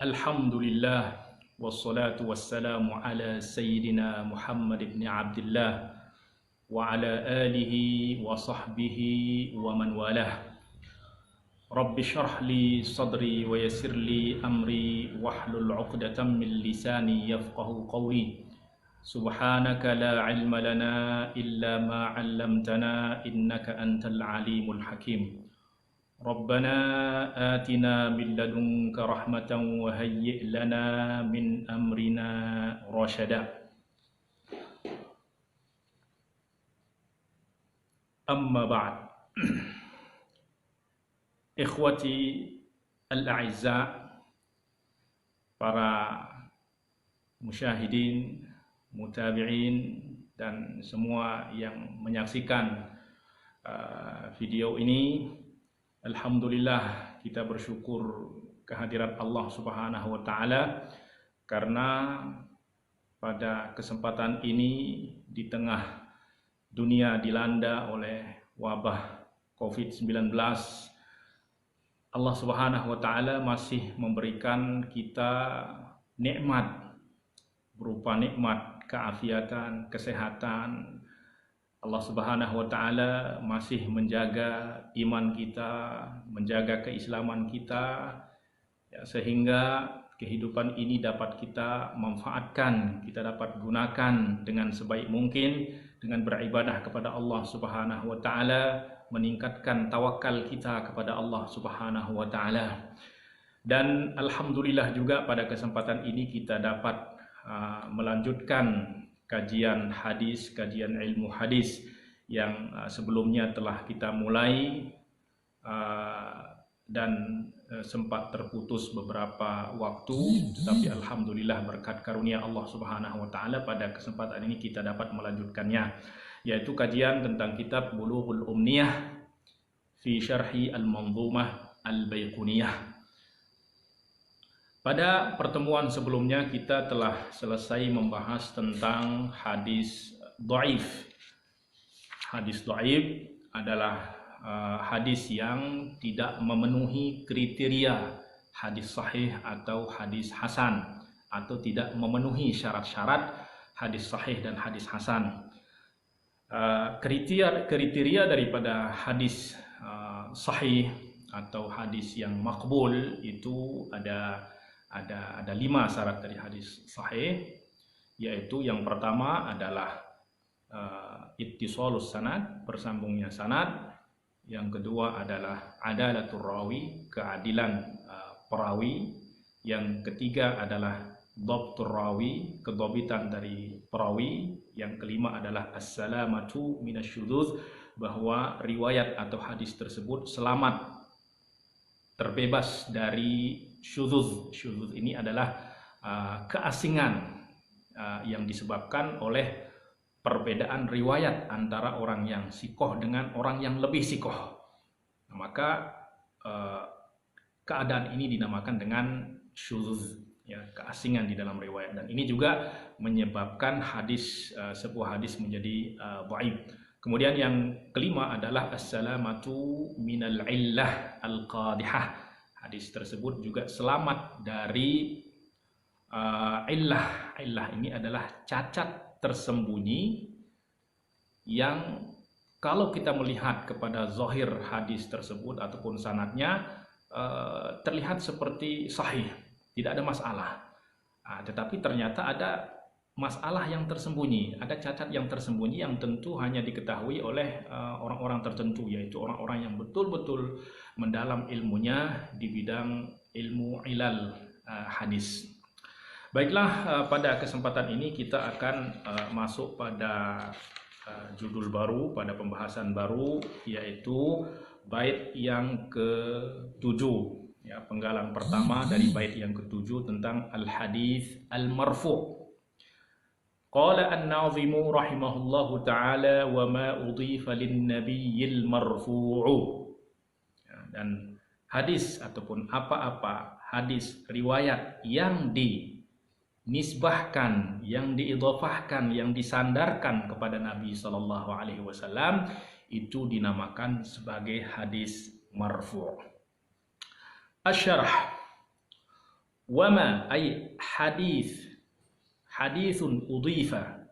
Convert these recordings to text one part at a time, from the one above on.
Alhamdulillah wassalatu wassalamu ala sayyidina Muhammad ibn Abdullah wa ala alihi wa sahbihi wa man walah. Rabbi shrah li sadri wa yassir li amri wahlul 'uqdatam min lisani yafqahu qawli. Subhanaka la ilma lana illa ma 'allamtana innaka antal alimul hakim. Rabbana atina min ladunka rahmatan wa hayyi' lana min amrina rasyada. Amma ba'd. Ikhwati al-a'izza, para musyahidin, mutabi'in, dan semua yang menyaksikan video ini, alhamdulillah kita bersyukur kehadirat Allah Subhanahu wa taala karena pada kesempatan ini di tengah dunia dilanda oleh wabah COVID-19, Allah Subhanahu wa taala masih memberikan kita nikmat berupa nikmat keafiatan, kesehatan. Allah Subhanahu wa taala masih menjaga iman kita, menjaga keislaman kita, ya, sehingga kehidupan ini dapat kita manfaatkan, kita dapat gunakan dengan sebaik mungkin dengan beribadah kepada Allah Subhanahu wa taala, meningkatkan tawakal kita kepada Allah Subhanahu wa taala. Dan alhamdulillah juga pada kesempatan ini kita dapat melanjutkan kajian hadis, kajian ilmu hadis yang sebelumnya telah kita mulai dan sempat terputus beberapa waktu, tetapi alhamdulillah berkat karunia Allah Subhanahu wa taala pada kesempatan ini kita dapat melanjutkannya, yaitu kajian tentang kitab Bulughul Umniyah fi Syarhi Al-Manzumah Al-Baiquniyah. Pada pertemuan sebelumnya kita telah selesai membahas tentang hadis dhaif. Hadis dhaif adalah hadis yang tidak memenuhi kriteria hadis sahih atau hadis hasan, atau tidak memenuhi syarat-syarat hadis sahih dan hadis hasan. Kriteria daripada hadis sahih atau hadis yang makbul itu ada 5 syarat dari hadis sahih, yaitu yang pertama adalah ittisalus sanad, bersambungnya sanad. Yang kedua adalah adalatur rawi, keadilan perawi. Yang ketiga adalah dhabtur rawi, kedhabitan dari perawi. Yang kelima adalah as-salamatu minasyudzuz, bahwa riwayat atau hadis tersebut selamat, terbebas dari syudzuz. Syudzuz ini adalah keasingan yang disebabkan oleh perbedaan riwayat antara orang yang sikoh dengan orang yang lebih sikoh. Maka keadaan ini dinamakan dengan syudzuz, ya, keasingan di dalam riwayat. Dan ini juga menyebabkan sebuah hadis menjadi dhaif. Kemudian yang kelima adalah as-salamatu minal illah al-qadihah. Hadis tersebut juga selamat dari illah. Illah ini adalah cacat tersembunyi yang kalau kita melihat kepada zahir hadis tersebut ataupun sanadnya terlihat seperti sahih, tidak ada masalah. Tetapi ternyata ada masalah yang tersembunyi, ada cacat yang tersembunyi yang tentu hanya diketahui oleh orang-orang tertentu, yaitu orang-orang yang betul-betul mendalam ilmunya di bidang ilmu ilal hadis. Baiklah, pada kesempatan ini kita akan masuk pada judul baru, pada pembahasan baru, yaitu bait yang ke-7, ya, penggalan pertama dari bait yang ke-7 tentang al-hadis al-marfu'. Qala an-nazimu rahimahullahu ta'ala wa ma udhifa lin-nabiyyil marfu'u. Dan hadis ataupun apa-apa hadis riwayat yang dinisbahkan, yang diidhafahkan, yang disandarkan kepada Nabi sallallahu alaihi wasallam itu dinamakan sebagai hadis marfu'. Asy-syarh. Wama ay hadithun udhifa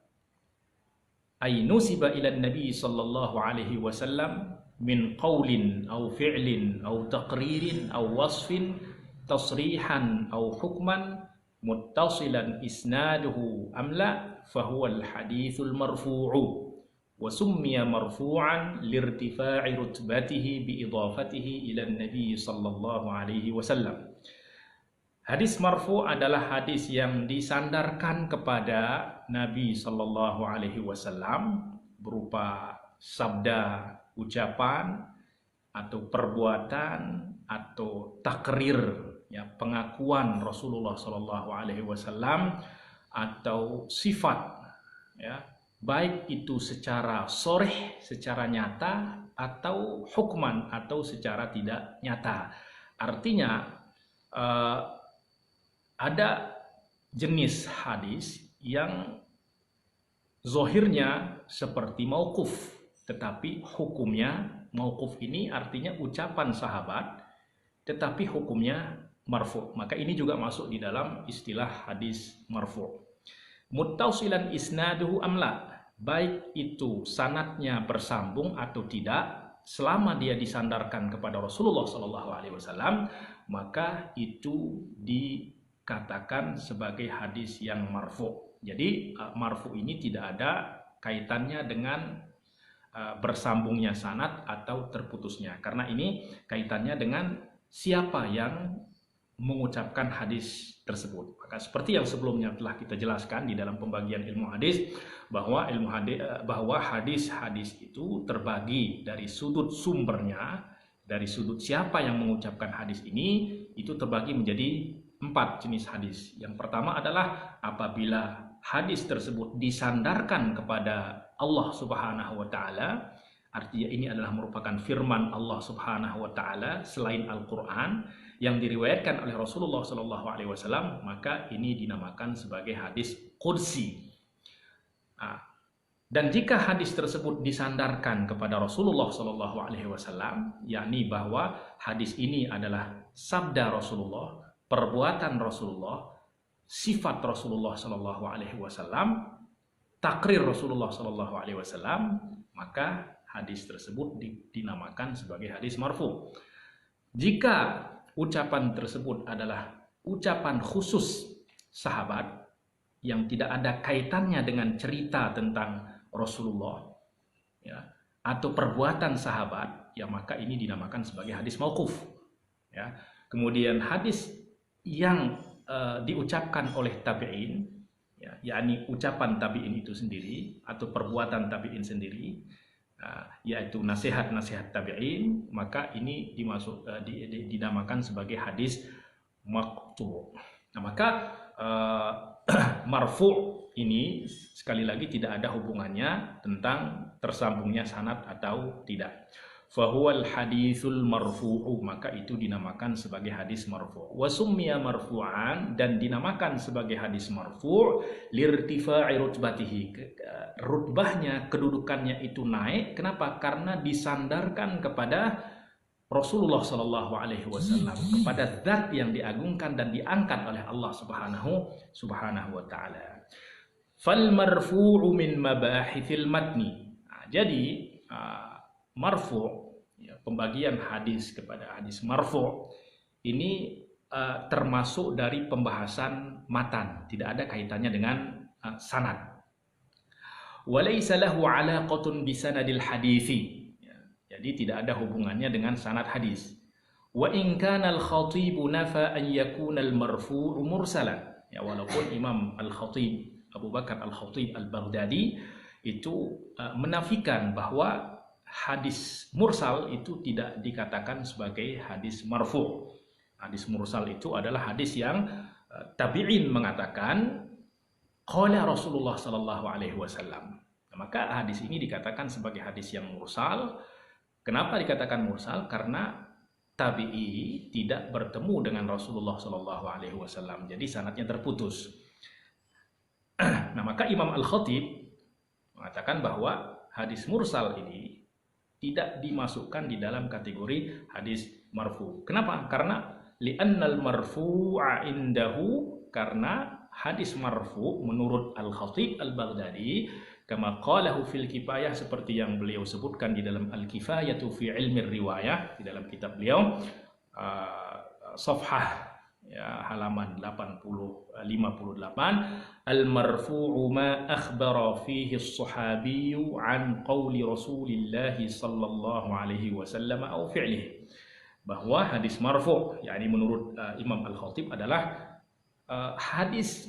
ay nusiba ila nabi sallallahu alaihi wasallam min qawlin aw fi'lin aw taqririn aw wasfin tasrihan aw hukman muttasilan isnaduhu am la fahuwa al-hadithul marfu'u wa summiya marfu'an lirtifa'i rutbatihi bi idafatihi ila nabi sallallahu alaihi wasallam. Hadis marfu adalah hadis yang disandarkan kepada Nabi sallallahu alaihi wasallam berupa sabda, ucapan atau perbuatan atau takrir, ya, pengakuan Rasulullah sallallahu alaihi wasallam atau sifat, ya, baik itu secara sharih, secara nyata, atau hukman atau secara tidak nyata. Artinya ada jenis hadis yang zohirnya seperti mauquf, tetapi hukumnya mauquf ini artinya ucapan sahabat, tetapi hukumnya marfu. Maka ini juga masuk di dalam istilah hadis marfu. Muttasilan isnaduhu amla, baik itu sanadnya bersambung atau tidak, selama dia disandarkan kepada Rasulullah SAW, maka itu dikatakan sebagai hadis yang marfu. Jadi marfu ini tidak ada kaitannya dengan bersambungnya sanad atau terputusnya, karena ini kaitannya dengan siapa yang mengucapkan hadis tersebut. Maka seperti yang sebelumnya telah kita jelaskan di dalam pembagian ilmu hadis, bahwa hadis-hadis itu terbagi dari sudut sumbernya, dari sudut siapa yang mengucapkan hadis ini, itu terbagi menjadi 4 jenis hadis. Yang pertama adalah apabila hadis tersebut disandarkan kepada Allah Subhanahu wa taala, artinya ini adalah merupakan firman Allah Subhanahu wa taala selain Al-Qur'an yang diriwayatkan oleh Rasulullah sallallahu alaihi wasallam, maka ini dinamakan sebagai hadis qudsi. Dan jika hadis tersebut disandarkan kepada Rasulullah sallallahu alaihi wasallam, yakni bahwa hadis ini adalah sabda Rasulullah, perbuatan Rasulullah, sifat Rasulullah sallallahu alaihi wasallam, takrir Rasulullah sallallahu alaihi wasallam, maka hadis tersebut dinamakan sebagai hadis marfu. Jika ucapan tersebut adalah ucapan khusus sahabat yang tidak ada kaitannya dengan cerita tentang Rasulullah, ya, atau perbuatan sahabat, ya, maka ini dinamakan sebagai hadis mauquf, ya. Kemudian hadis yang diucapkan oleh tabi'in, ya, yakni ucapan tabi'in itu sendiri atau perbuatan tabi'in sendiri, yaitu nasihat-nasihat tabi'in, maka ini dinamakan sebagai hadis maqtu'. Nah, maka marfu' ini sekali lagi tidak ada hubungannya tentang tersambungnya sanad atau tidak. Fahuwal hadithul marfu'u, maka itu dinamakan sebagai hadis marfu'. Wa summiya marfu'an, dan dinamakan sebagai hadis marfu' lirtifa'i rutbatihi, rutbahnya, kedudukannya itu naik. Kenapa? Karena disandarkan kepada Rasulullah sallallahu alaihi wasallam, kepada zat yang diagungkan dan diangkat oleh Allah Subhanahu wa taala. Fal marfu'u min mabahithil matni. Jadi marfu', ya, pembagian hadis kepada hadis marfu' ini termasuk dari pembahasan matan, tidak ada kaitannya dengan sanad. Walaysa lahu 'alaqatun bisanadil hadithi, ya, jadi tidak ada hubungannya dengan sanad hadis. Wa in kana al-khatib nafa an yakuna al-marfu'u mursalan, ya, walaupun Imam Al-Khatib Abu Bakar Al-Khatib Al-Baghdadi itu menafikan bahwa hadis mursal itu tidak dikatakan sebagai hadis marfu'. Hadis mursal itu adalah hadis yang tabi'in mengatakan qala Rasulullah sallallahu alaihi wasallam. Nah, maka hadis ini dikatakan sebagai hadis yang mursal. Kenapa dikatakan mursal? Karena tabi'i tidak bertemu dengan Rasulullah sallallahu alaihi wasallam. Jadi sanadnya terputus. Nah, maka Imam Al-Khatib mengatakan bahwa hadis mursal ini tidak dimasukkan di dalam kategori hadis marfu. Kenapa? Karena li'annal marfu'a indahu, karena hadis marfu menurut Al-Khatib Al-Baghdadi, kama qalahu fil kifayah, seperti yang beliau sebutkan di dalam Al-Kifayatu fi ilmi riwayah, di dalam kitab beliau, safhah ya, halaman 58, al-marfu'u ma akhbara fihi as-sahabiyyu an qawli Rasulillah sallallahu alaihi wasallam au fi'lihi, bahwa hadis marfu' yakni menurut Imam Al-Khatib adalah hadis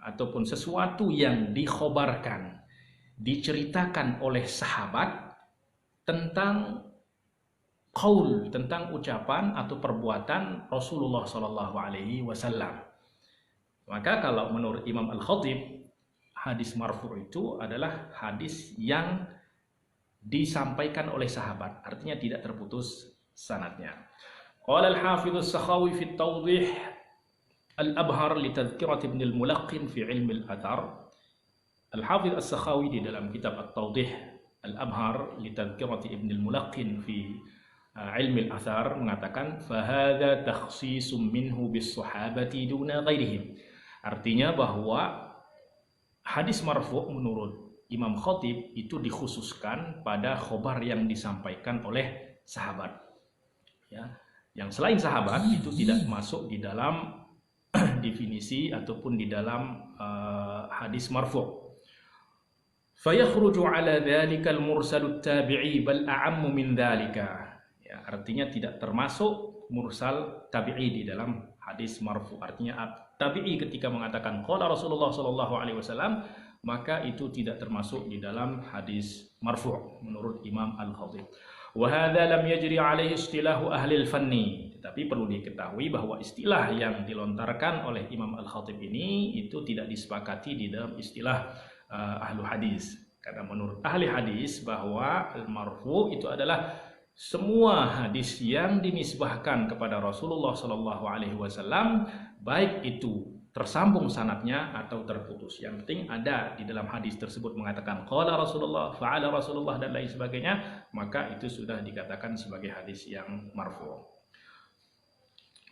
ataupun sesuatu yang dikhobarkan, diceritakan oleh sahabat tentang qaul, tentang ucapan atau perbuatan Rasulullah Sallallahu Alaihi Wasallam. Maka kalau menurut Imam Al-Khatib, hadis marfu' itu adalah hadis yang disampaikan oleh sahabat, artinya tidak terputus sanadnya. Qala al-Hafidz as-Sakhawi fi at-Tawdih al-Abhar li Tadhkirat Ibn al-Mulaqqin fi ilmi al-athar. Al-Hafidz as-Sakhawi di dalam kitab At-Tawdih al-Abhar li Tadhkirat Ibn al-Mulaqqin fi ilmi al-athar mengatakan fahadha takhsisum minhu bis-sahabati duna ghairihim. Artinya bahwa hadis marfu' menurut Imam Khatib itu dikhususkan pada khobar yang disampaikan oleh sahabat. Ya, yang selain sahabat itu tidak masuk di dalam definisi ataupun di dalam hadis marfu'. Fayakhruju ala dzalika al-mursalut tabi'i bal a'ammu min dzalika. Ya, artinya tidak termasuk mursal tabi'i di dalam hadis marfu'. Artinya tabi'i ketika mengatakan qala Rasulullah sallallahu alaihi wasallam, maka itu tidak termasuk di dalam hadis marfu' menurut Imam Al-Khatib. Wa hadza lam yajri alaihi istilahu ahli al-fanni. Tetapi perlu diketahui bahwa istilah yang dilontarkan oleh Imam Al-Khatib ini itu tidak disepakati di dalam istilah ahlu hadis. Karena menurut ahli hadis bahwa al-marfu' itu adalah semua hadis yang dinisbahkan kepada Rasulullah sallallahu alaihi wasallam, baik itu tersambung sanadnya atau terputus. Yang penting ada di dalam hadis tersebut mengatakan qala Rasulullah, fa'ala Rasulullah dan lain sebagainya, maka itu sudah dikatakan sebagai hadis yang marfu'.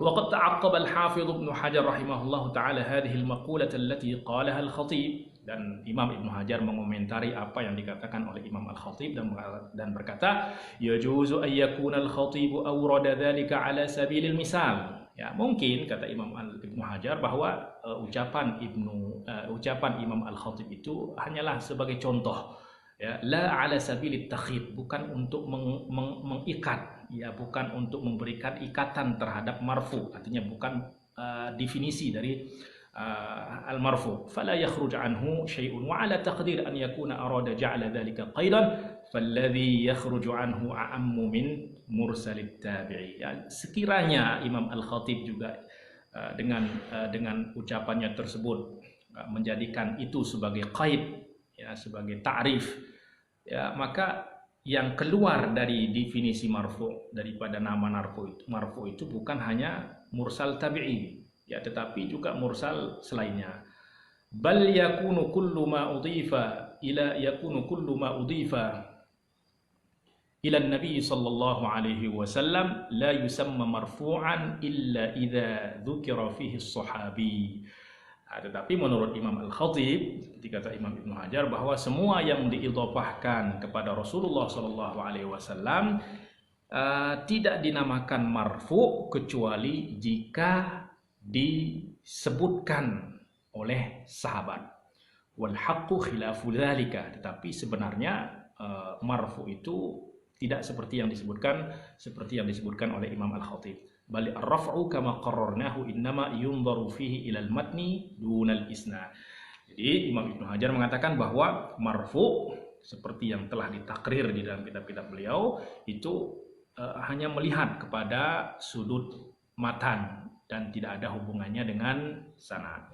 Wa qad ta'aqqaba al-Hafidz Ibnu Hajar rahimahullahu taala hadhihi al-maqulata allati qalaha al-Khatib, dan Imam Ibnu Hajar mengomentari apa yang dikatakan oleh Imam Al-Khatib dan berkata yajuzu ay yakuna al-Khatib awrada dzalika ala sabilil misal. Ya, mungkin kata Imam Ibnu Hajar bahwa ucapan Imam Al-Khatib itu hanyalah sebagai contoh, ya, la ala sabilit takhid, bukan untuk mengikat, ya, bukan untuk memberikan ikatan terhadap marfu, artinya bukan definisi dari al-marfu. Fala yakhruj anhu syai'un wa ala taqdir an yakuna arada ja'ala dhalika qaidan falladhi yakhruju anhu a'ammu min mursalit tabi'i. Ya, sekiranya Imam Al-Khatib juga dengan ucapannya tersebut menjadikan itu sebagai qaid, ya, sebagai ta'rif, ya, maka yang keluar dari definisi marfu, daripada nama marfu itu bukan hanya mursal tabi'i, ya, tetapi juga mursal selainnya. Bal yakunu kullu ma udhifa ila ila Nabi sallallahu alaihi wasallam la yusamma marfu'an illa idza dzukira fihi as-sahabi. Tetapi menurut Imam Al-Khatib, kata Imam Ibnu Hajar, bahwa semua yang diidhafahkan kepada Rasulullah sallallahu alaihi wasallam tidak dinamakan marfu' kecuali jika disebutkan oleh sahabat. Wal haqqu khilafu dzalika, tetapi sebenarnya marfu itu tidak seperti yang disebutkan oleh Imam Al-Khatib. Bal ar-raf'u kama qarrarnahu innama yunzaru fihi ila al-matni dunal isnad. Jadi Imam Ibnu Hajar mengatakan bahwa marfu seperti yang telah ditakrir di dalam kitab-kitab beliau itu hanya melihat kepada sudut matan dan tidak ada hubungannya dengan sanad.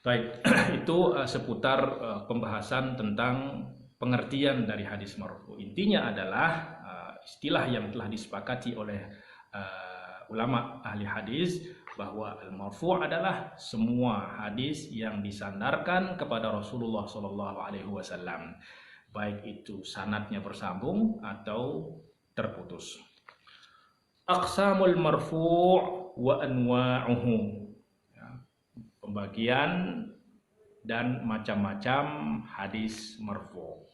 Baik, itu seputar pembahasan tentang pengertian dari hadis marfu. Intinya adalah istilah yang telah disepakati oleh ulama ahli hadis bahwa al-marfu' adalah semua hadis yang disandarkan kepada Rasulullah sallallahu alaihi wasallam, baik itu sanadnya bersambung atau terputus. aqsamul marfu' wa anwa'uhu. Ya, pembagian dan macam-macam hadis marfu'.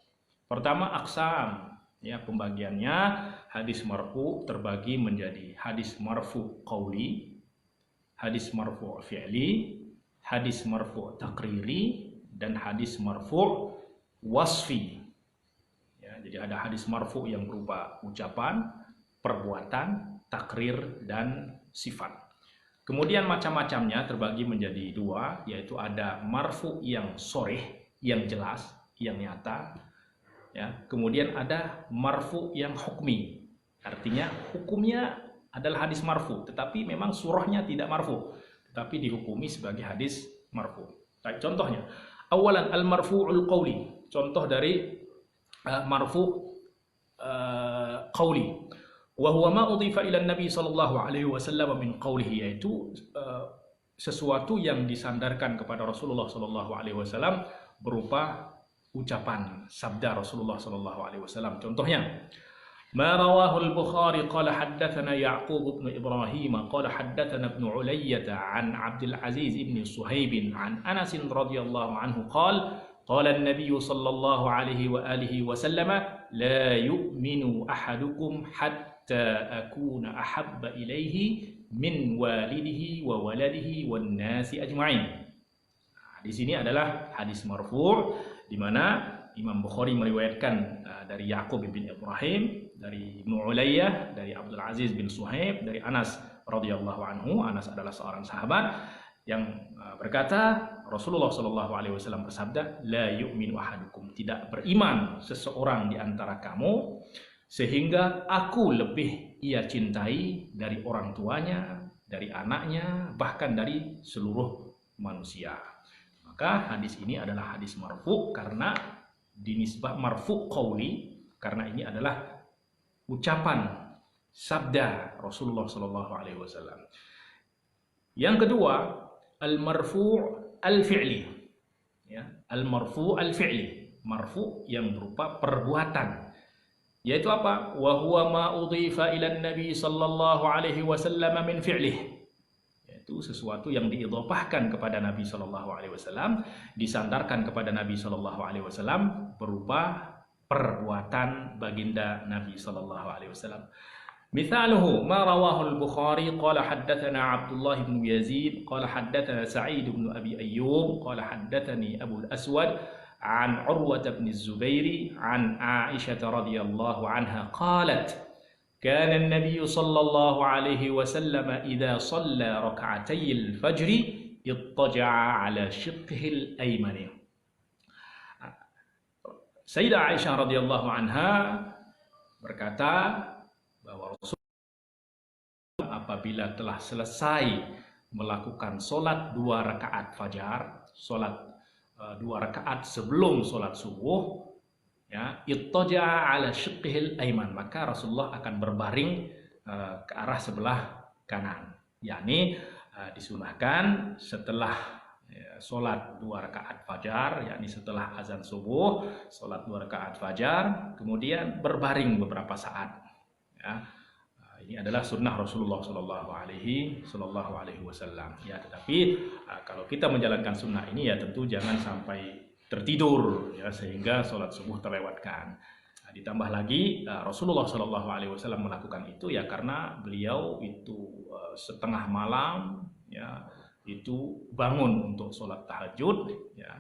Pertama, aqsam. Ya, pembagiannya hadis marfu' terbagi menjadi hadis marfu' qauli, hadis marfu' fi'li, hadis marfu' taqriri, dan hadis marfu' wasfi. Ya, jadi ada hadis marfu' yang berupa ucapan, perbuatan, takrir, dan sifat. Kemudian macam-macamnya terbagi menjadi dua, yaitu ada marfu' yang sharih, yang jelas, yang nyata. Ya, kemudian ada marfu yang hukmi, artinya hukumnya adalah hadis marfu, tetapi memang surahnya tidak marfu, tetapi dihukumi sebagai hadis marfu. Baik, contohnya, awalan al-marfu'ul qawli, contoh dari marfu qawli, wa huwa ma udhifa ila nabi sallallahu alaihi wasallam min qawlihi, yaitu sesuatu yang disandarkan kepada Rasulullah sallallahu alaihi wasallam berupa ucapan sabda Rasulullah sallallahu alaihi wasallam. Contohnya, ma rawahu al-Bukhari qala haddatsana Ya'qub bin Ibrahim qala haddatsana Ibnu Ulayyah an Abdul Aziz ibn Suhaib an Anas radhiyallahu anhu qala qala an-nabiy sallallahu alaihi wa alihi wasallam la yu'minu ahadukum hatta akuna ahabba ilaihi min walidihi wa waladihi wan nasi ajma'in. Di sini adalah hadis marfu' di mana Imam Bukhari meriwayatkan dari Ya'qub bin Ibrahim, dari Ibnu Ulayyah, dari Abdul Aziz bin Suhaib, dari Anas radhiyallahu anhu. Anas adalah seorang sahabat yang berkata, Rasulullah sallallahu alaihi wasallam bersabda, la yu'minu ahadukum, tidak beriman seseorang di antara kamu sehingga aku lebih ia cintai dari orang tuanya, dari anaknya, bahkan dari seluruh manusia. Maka hadis ini adalah hadis marfu karena dinisbah marfu qauli, karena ini adalah ucapan sabda Rasulullah sallallahu alaihi wasallam. Yang kedua, al-marfu' al-fi'li. Ya, al-marfu' al-fi'li, marfu yang berupa perbuatan. Yaitu apa? Wa huwa ma udhifa ila nabi sallallahu alaihi wasallam min fi'lihi. Itu sesuatu yang diidhofahkan kepada Nabi Shallallahu Alaihi Wasallam, disandarkan kepada Nabi Shallallahu Alaihi Wasallam berupa perbuatan baginda Nabi Shallallahu Alaihi Wasallam. Mithaluhu ma rawahu al-Bukhari qala haddatsana Abdullah bin Yazid qala haddatsana Sa'id bin Abi Ayyub qala haddatsani Abu al-Aswad an Urwah bin Zubair an Aisyah radhiyallahu anha qalat كان النبي صلى الله عليه وسلم إذا صلى ركعتي الفجر اضطجع على شقه الأيمن. Sayyidah Aisyah radhiyallahu anha berkata bahwa Rasulullah apabila telah selesai melakukan solat 2 rakaat fajar, solat 2 rakaat sebelum solat subuh, ya, ittaja'a ala shiqqihil aiman, maka Rasulullah akan berbaring ke arah sebelah kanan. Yakni disunahkan setelah sholat 2 rakaat fajar, yakni setelah azan subuh, sholat 2 rakaat fajar, kemudian berbaring beberapa saat. Ya, ini adalah sunnah Rasulullah Sallallahu Alaihi Wasallam. Ya, tetapi kalau kita menjalankan sunnah ini ya tentu jangan sampai tertidur, ya, sehingga sholat subuh terlewatkan. Nah, ditambah lagi Rasulullah Shallallahu Alaihi Wasallam melakukan itu ya karena beliau itu setengah malam, ya, itu bangun untuk sholat tahajud, ya,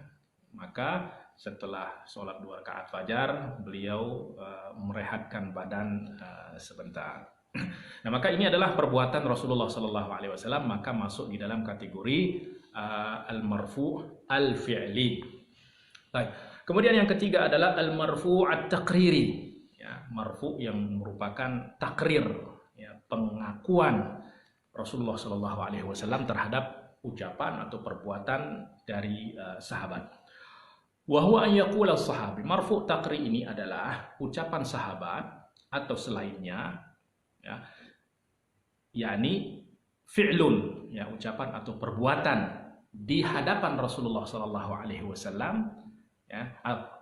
maka setelah sholat 2 rakaat fajar beliau merehatkan badan sebentar. Nah, maka ini adalah perbuatan Rasulullah Shallallahu Alaihi Wasallam, maka masuk di dalam kategori al-marfu' al-fi'li. Baik. Kemudian yang ketiga adalah al-marfu' at-taqriri, ya, marfu yang merupakan takrir, ya, pengakuan Rasulullah Shallallahu Alaihi Wasallam terhadap ucapan atau perbuatan dari sahabat. Wa huwa an yaqula as-sahabi, marfu' taqri ini adalah ucapan sahabat atau selainnya, ya, yakni fi'lun, ya, ucapan atau perbuatan di hadapan Rasulullah Shallallahu Alaihi Wasallam, ya,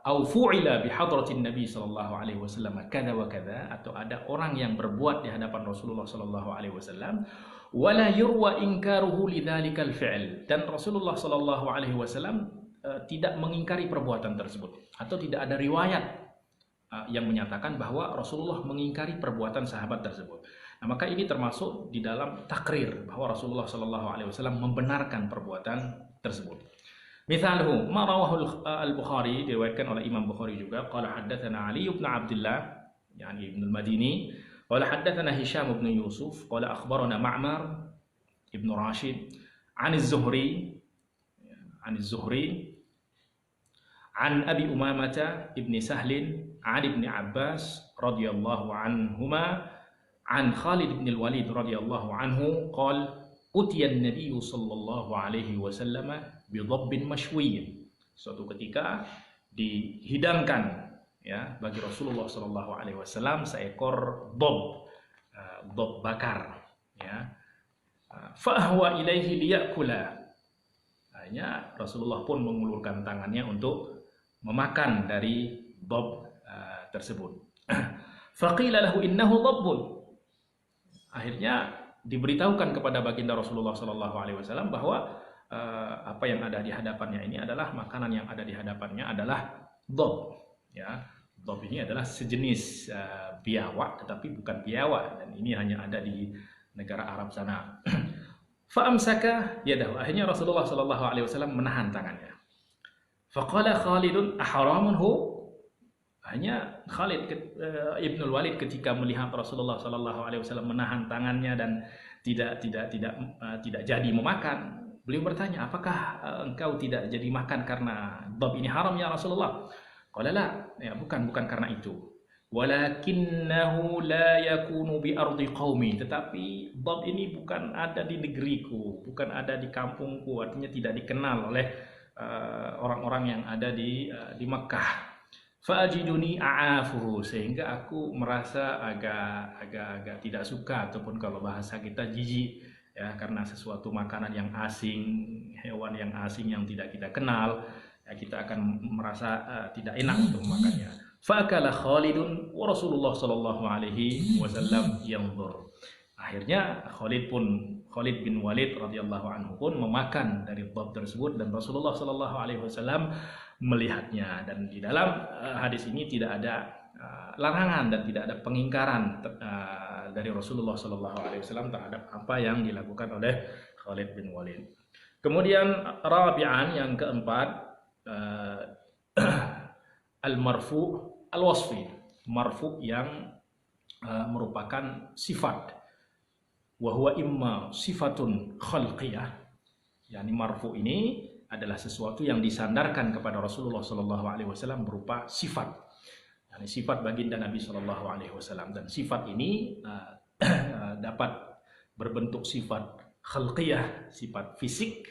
au fu'ila bi hadratin Nabi sallallahu alaihi wasallam kada wa kada, atau ada orang yang berbuat di hadapan Rasulullah sallallahu alaihi wasallam, wala yurwa inkaruhu lidzalikal fi'l, dan Rasulullah sallallahu alaihi wasallam tidak mengingkari perbuatan tersebut, atau tidak ada riwayat yang menyatakan bahwa Rasulullah mengingkari perbuatan sahabat tersebut. Nah, maka ini termasuk di dalam takrir bahwa Rasulullah sallallahu alaihi wasallam membenarkan perbuatan tersebut. Misalnya, ma rawahu al-Bukhari, diriwayatkan oleh Imam Bukhari juga, qala haddatsana Ali bin Abdullah, yani Ibn al-Madini, qala haddatsana Hisham bin Yusuf, qala akhbarana Ma'mar ibn Rashid an az-Zuhri an Abi Umamah ibn Sahl an Ibn Abbas radhiyallahu anhuma an Khalid bin al-Walid radhiyallahu anhu qala utiya an-nabiy sallallahu alaihi wasallam bi dhabbin mashwiy. Suatu ketika dihidangkan ya bagi Rasulullah sallallahu alaihi wasallam seekor dhab bakar ya. Fa ahwa ilaihi liyakula. Hanya Rasulullah pun mengulurkan tangannya untuk memakan dari dhab tersebut. Faqila lahu innahu dhabbun. Akhirnya diberitahukan kepada baginda Rasulullah sallallahu alaihi wasallam bahwa apa yang ada di hadapannya ini adalah makanan yang ada di hadapannya adalah dhab ya. Dhab ini adalah sejenis biawak tetapi bukan biawak, dan ini hanya ada di negara Arab sana. Fa amsaka yadahu. Akhirnya Rasulullah sallallahu alaihi wasallam menahan tangannya. Faqala Khalidun ahramun hu. Hanya Khalid Ibnul Walid ketika melihat Rasulullah sallallahu alaihi wasallam menahan tangannya dan tidak jadi memakan, beliau bertanya, apakah engkau tidak jadi makan karena dhab ini haram ya Rasulullah? Qala la, ya bukan karena itu. Walakinnahu la yakunu bi ardi qaumi, tetapi dhab ini bukan ada di negeriku, bukan ada di kampungku, artinya tidak dikenal oleh orang-orang yang ada di Makkah. Fa'ajiduni a'afuhu, sehingga aku merasa agak tidak suka, ataupun kalau bahasa kita jijik ya, karena sesuatu makanan yang asing, hewan yang asing yang tidak kita kenal ya, kita akan merasa tidak enak untuk memakannya. Fa'akala Khalidun wa Rasulullah sallallahu alaihi wasallam yanzur. Akhirnya Khalid bin Walid radhiyallahu anhu pun memakan dari dhab tersebut, dan Rasulullah sallallahu alaihi wasallam melihatnya. Dan di dalam hadis ini tidak ada larangan dan tidak ada pengingkaran dari Rasulullah sallallahu alaihi wasallam terhadap apa yang dilakukan oleh Khalid bin Walid. Kemudian rabi'an, yang keempat, al-marfu' al-wasfi, marfu' yang merupakan sifat. Wa huwa imma sifatun khalqiyah, yakni marfu ini adalah sesuatu yang disandarkan kepada Rasulullah sallallahu alaihi wasallam berupa sifat. Yani sifat baginda Nabi sallallahu alaihi wasallam, dan sifat ini dapat berbentuk sifat khalqiyah, sifat fisik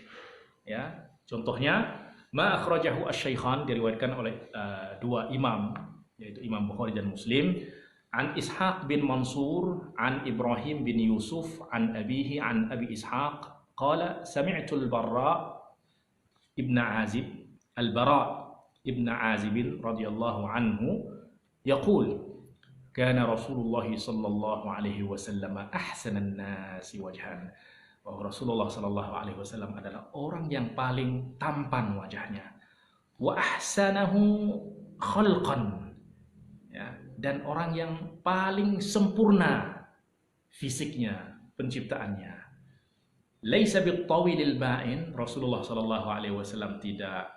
ya. Contohnya ma akhrajahu asy-syaikhan, diriwayatkan oleh dua imam, yaitu Imam Bukhari dan Muslim, an Ishaq bin Mansur an Ibrahim bin Yusuf an abihi an Abi Ishaq qala sami'tu al-Bara ibn Azib radhiyallahu anhu yaqul kana Rasulullah sallallahu alaihi wasallam ahsanan nasi wajhan, bahwa Rasulullah sallallahu alaihi wasallam adalah orang yang paling tampan wajahnya, wa ahsanahu khalqan ya, dan orang yang paling sempurna fisiknya, penciptaannya. Laisa bit-tawilil ba'in, Rasulullah sallallahu alaihi wasallam tidak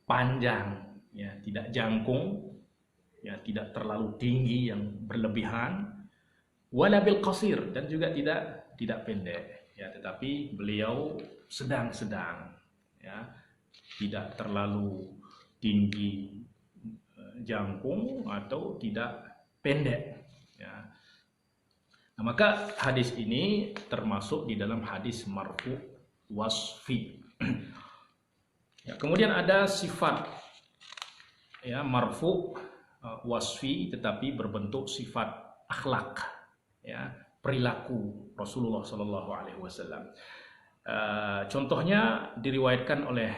panjang ya, tidak jangkung ya, tidak terlalu tinggi yang berlebihan, wala bil qasir, dan juga tidak pendek ya, tetapi beliau sedang-sedang ya, tidak terlalu tinggi jangkung atau tidak pendek ya. Nah, maka hadis ini termasuk di dalam hadis marfu wasfi. Ya, kemudian ada sifat ya, marfu wasfi tetapi berbentuk sifat akhlak ya, perilaku Rasulullah sallallahu alaihi wasallam. Contohnya diriwayatkan oleh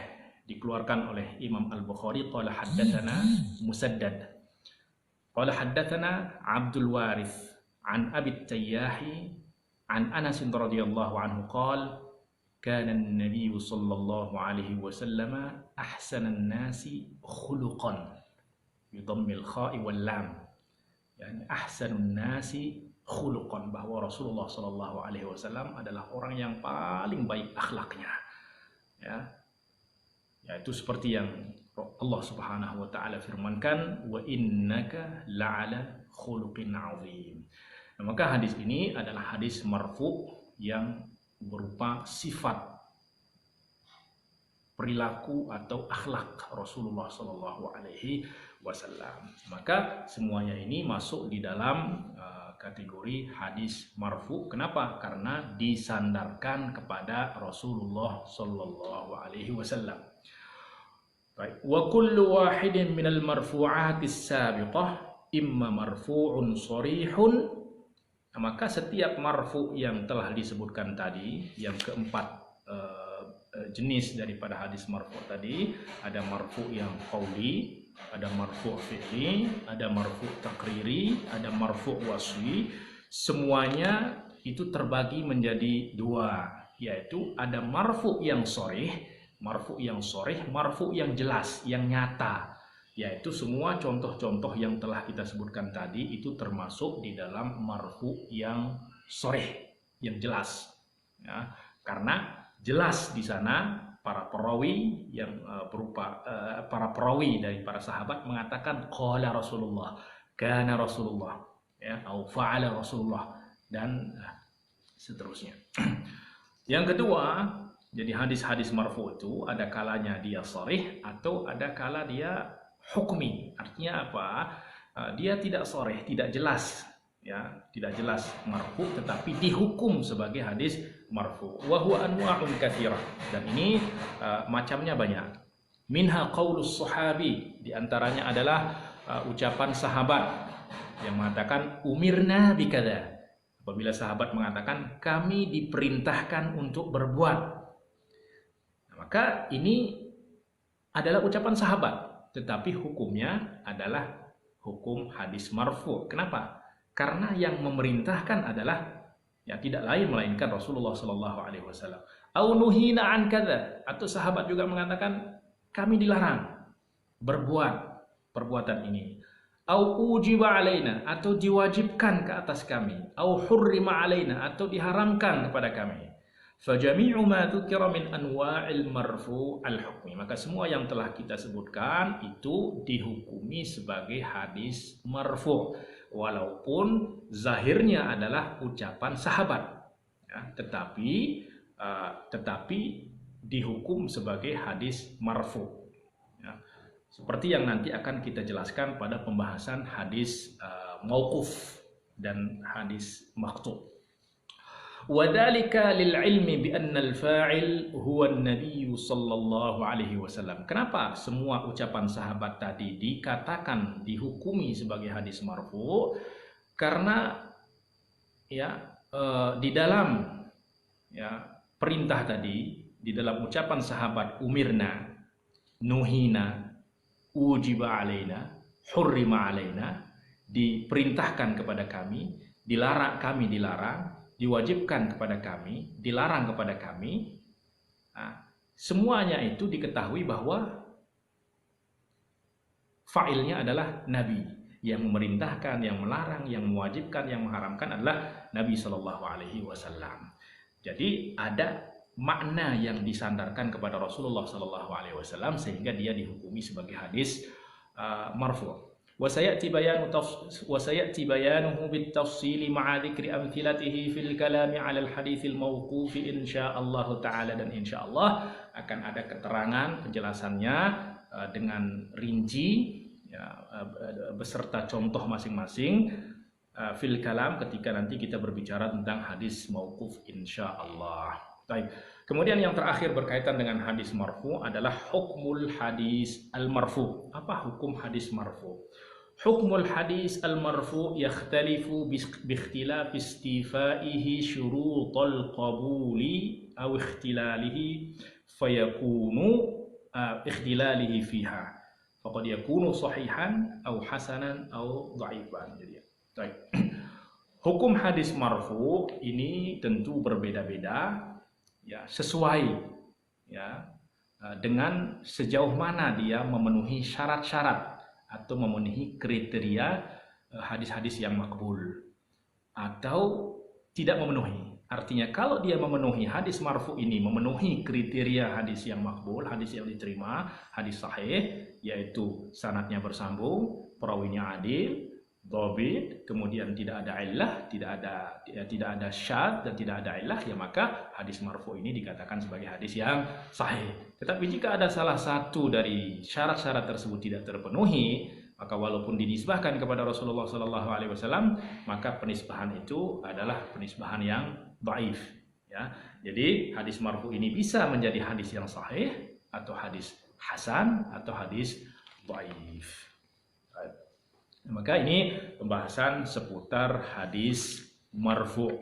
dikeluarkan oleh Imam Al-Bukhari. Qala haddatsana Musaddad qala haddatsana Abdul Warith an Abi Tayyahi an Anas radhiyallahu anhu qala kana an-nabiy sallallahu alaihi wasallam ahsanan nasi khuluqan bidammil kha'i wal lam, yani ahsanun nasi khuluqan, bahwa Rasulullah sallallahu alaihi wasallam adalah orang yang paling baik akhlaknya, ya. Yaitu seperti yang Allah Subhanahu wa taala firmankan, wa innaka la'ala khuluqin 'azim. Nah, maka hadis ini adalah hadis marfu yang berupa sifat perilaku atau akhlak Rasulullah sallallahu alaihi wasallam. Maka semuanya ini masuk di dalam kategori hadis marfu. Kenapa? Karena disandarkan kepada Rasulullah sallallahu alaihi wasallam. Baik, wa kullu wahidin minal marfu'atis sabiqah imma marfu'un sharihun. Maka setiap marfu yang telah disebutkan tadi, yang keempat jenis daripada hadis marfu tadi, ada marfu yang qauli, ada marfu fi'li, ada marfu takriri, ada marfu waswi. Semuanya itu terbagi menjadi dua, yaitu ada marfu yang sharih, marfu yang jelas, yang nyata. Yaitu semua contoh-contoh yang telah kita sebutkan tadi itu termasuk di dalam marfu yang sharih, yang jelas, ya. Karena jelas di sana para perawi yang berupa para perawi dari para sahabat mengatakan qala Rasulullah, kana Rasulullah, ya, atau fa'ala Rasulullah, dan seterusnya. Yang kedua, jadi hadis-hadis marfu itu ada kalanya dia sharih atau ada kala dia hukmi. Artinya apa? Dia tidak sharih, tidak jelas, ya, tidak jelas marfu, tetapi dihukum sebagai hadis marfu. Wa huwa anwa'un katsirah, dan ini macamnya banyak. Minha qaulus sahabi, di antaranya adalah ucapan sahabat yang mengatakan umirna bikadza. Apabila sahabat mengatakan kami diperintahkan untuk berbuat, nah, maka ini adalah ucapan sahabat, tetapi hukumnya adalah hukum hadis marfu. Kenapa? Karena yang memerintahkan adalah ya tidak lain melainkan Rasulullah sallallahu alaihi wasallam. Au nuhina an kadza, atau sahabat juga mengatakan kami dilarang berbuat perbuatan ini. Au ujiba alaina, atau diwajibkan ke atas kami. Au hurrima alaina, atau diharamkan kepada kami. Fajami'u ma dzukira min anwa'il marfu al-hukmi, maka semua yang telah kita sebutkan itu dihukumi sebagai hadis marfu, walaupun zahirnya adalah ucapan sahabat, ya, tetapi dihukum sebagai hadis marfu, ya. Seperti yang nanti akan kita jelaskan pada pembahasan hadis mauquf dan hadis maqtu'. Wadhalika lil ilmi bi anna al fa'il huwa an-nabiy sallallahu alaihi wasallam. Kenapa semua ucapan sahabat tadi dikatakan dihukumi sebagai hadis marfu? Karena ya di dalam ya perintah tadi, di dalam ucapan sahabat umirna, nuhina, ujiba alaina, hurrima alaina, diperintahkan kepada kami, kami dilarang, diwajibkan kepada kami, dilarang kepada kami. Nah, semuanya itu diketahui bahwa fa'ilnya adalah Nabi. Yang memerintahkan, yang melarang, yang mewajibkan, yang mengharamkan adalah Nabi Shallallahu Alaihi Wasallam. Jadi ada makna yang disandarkan kepada Rasulullah Shallallahu Alaihi Wasallam sehingga dia dihukumi sebagai hadis marfu'. وسيأتي بيانه بالتفصيل مع ذكر أمثلته في الكلام على الحديث الموقوف إن شاء الله تعالى, dan insya Allah akan ada keterangan penjelasannya dengan rinci, ya, beserta contoh masing-masing fil kalam ketika nanti kita berbicara tentang hadis mauquf insya Allah. Baik. Kemudian yang terakhir berkaitan dengan hadis marfu adalah hukmul hadis al-marfu. Apa hukum hadis marfu? Hukmul hadis al-marfu yakhtalifu biikhtilaf istifaihi syurutal qabuli aw ikhtilalihi fayakunu ikhtilalihi fiha faqad yakunu sahihan aw hasanan aw dhaifan. Jadi baik. Hukum hadis marfu ini tentu berbeda-beda ya, sesuai ya dengan sejauh mana dia memenuhi syarat-syarat atau memenuhi kriteria hadis-hadis yang makbul atau tidak memenuhi. Artinya kalau dia memenuhi hadis marfu ini, memenuhi kriteria hadis yang makbul, hadis yang diterima, hadis sahih, yaitu sanadnya bersambung, perawinya adil, dhabit, kemudian tidak ada illah, tidak ada syadz dan tidak ada illah, ya maka hadis marfu ini dikatakan sebagai hadis yang sahih. Tetapi jika ada salah satu dari syarat-syarat tersebut tidak terpenuhi, maka walaupun dinisbahkan kepada Rasulullah SAW, maka penisbahan itu adalah penisbahan yang dhaif. Ya, jadi hadis marfu ini bisa menjadi hadis yang sahih atau hadis hasan atau hadis dhaif. Maka ini pembahasan seputar hadis marfu'.